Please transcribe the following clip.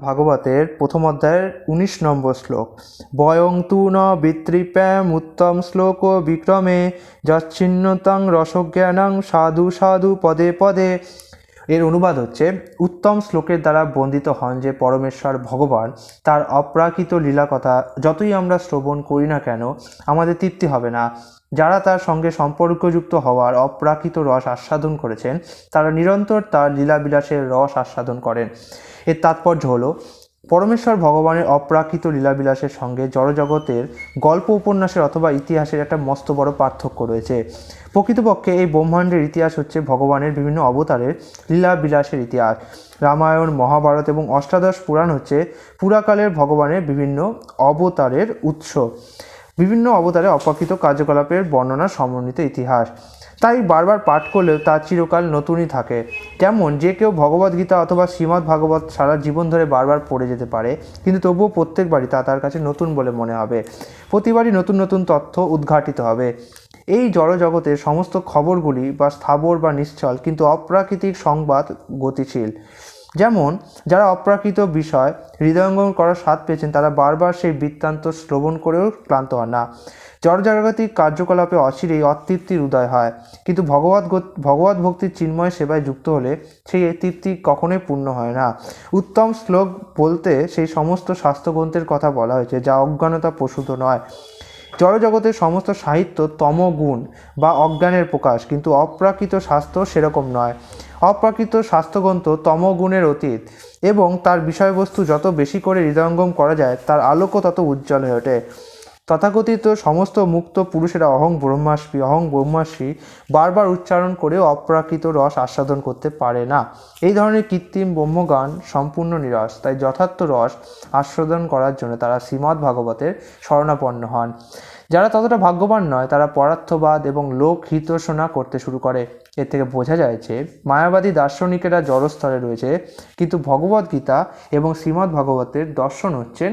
ভাগবতের প্রথম অধ্যায়ের 19 নম্বর শ্লোক। বয়ং তু ন বিতৃপ্যাম উত্তম শ্লোক বিক্রমে যচ্ছিন্নতাং রসজ্ঞানং সাধু সাধু পদে পদে। এর অনুবাদ হচ্ছে, উত্তম শ্লোকের দ্বারা বন্দিত হন যে পরমেশ্বর ভগবান, তার অপ্রাকৃত লীলা কথা যতই আমরা শ্রবণ করি না কেন আমাদের তৃপ্তি হবে না। যারা তার সঙ্গে সম্পর্কযুক্ত হওয়ার অপ্রাকৃত রস আস্বাদন করেছেন তারা নিরন্তর তার লীলাবিলাসের রস আস্বাদন করেন। এর তাৎপর্য হলো, পরমেশ্বর ভগবানের অপ্রাকৃত লীলাবিলাসের সঙ্গে জড়জগতের গল্প উপন্যাসের অথবা ইতিহাসের একটা মস্ত বড় পার্থক্য রয়েছে। প্রকৃতপক্ষে এই ব্রহ্মাণ্ডের ইতিহাস হচ্ছে ভগবানের বিভিন্ন অবতারের লীলাবিলাসের ইতিহাস। রামায়ণ, মহাভারত এবং অষ্টাদশ পুরাণ হচ্ছে পুরাকালের ভগবানের বিভিন্ন অবতারের উৎস, বিভিন্ন অবতারের অপ্রাকৃত কার্যকলাপের বর্ণনা সমন্বিত ইতিহাস। তাই বারবার পাঠ করলেও তা চিরকাল নতুনই থাকে। যেমন যে কেউ ভগবদ্গীতা অথবা শ্রীমদ্ ভাগবত সারা জীবন ধরে বারবার পড়ে যেতে পারে, কিন্তু তবুও প্রত্যেকবারই তা তার কাছে নতুন বলে মনে হবে। প্রতিবারই নতুন নতুন তথ্য উদ্ঘাটিত হবে। এই জড়জগতের সমস্ত খবরগুলি বা স্থাবর বা নিশ্চল, কিন্তু অপ্রাকৃতিক সংবাদ গতিশীল। যেমন যারা অপ্রাকৃত বিষয় হৃদয়ঙ্গম করার স্বাদ পেয়েছেন তারা বারবার সেই বৃত্তান্ত শ্রবণ করেও ক্লান্ত হন না। জড়জাগতিক কার্যকলাপে অচিরেই অতৃপ্তির উদয় হয়, কিন্তু ভগবত ভক্তির চিন্ময় সেবায় যুক্ত হলে সেই তৃপ্তি কখনোই পূর্ণ হয় না। উত্তম শ্লোক বলতে সেই সমস্ত শাস্ত্রগ্রন্থের কথা বলা হয়েছে যা অজ্ঞানতা প্রসূত নয়। জড়জগতের সমস্ত সাহিত্য তমগুণ বা অজ্ঞানের প্রকাশ, কিন্তু অপ্রাকৃত শাস্ত্র সেরকম নয়। অপ্রাকৃত শাস্ত্রগ্রন্থ তমগুণের অতীত, এবং তার বিষয়বস্তু যত বেশি করে হৃদয়ঙ্গম করা যায় তার আলোকও তত উজ্জ্বল হয়ে ওঠে। তথাকথিত সমস্ত মুক্ত পুরুষেরা অহং ব্রহ্মাস্মি বারবার উচ্চারণ করেও অপ্রাকৃত রস আস্বাদন করতে পারে না। এই ধরনের কৃত্রিম ব্রহ্মগান সম্পূর্ণ নিরস। তাই যথার্থ রস আস্বাদন করার জন্য তারা শ্রীমদ্ ভাগবতের শরণাপন্ন হন। যারা ততটা ভাগ্যবান নয় তারা পরার্থবাদ এবং লোকহিতোষণা করতে শুরু করে। এর থেকে বোঝা যায় যে মায়াবাদী দার্শনিকেরা জড়স্তরে রয়েছে, কিন্তু ভগবদ্গীতা এবং শ্রীমদ্ ভাগবতের দর্শন হচ্ছেন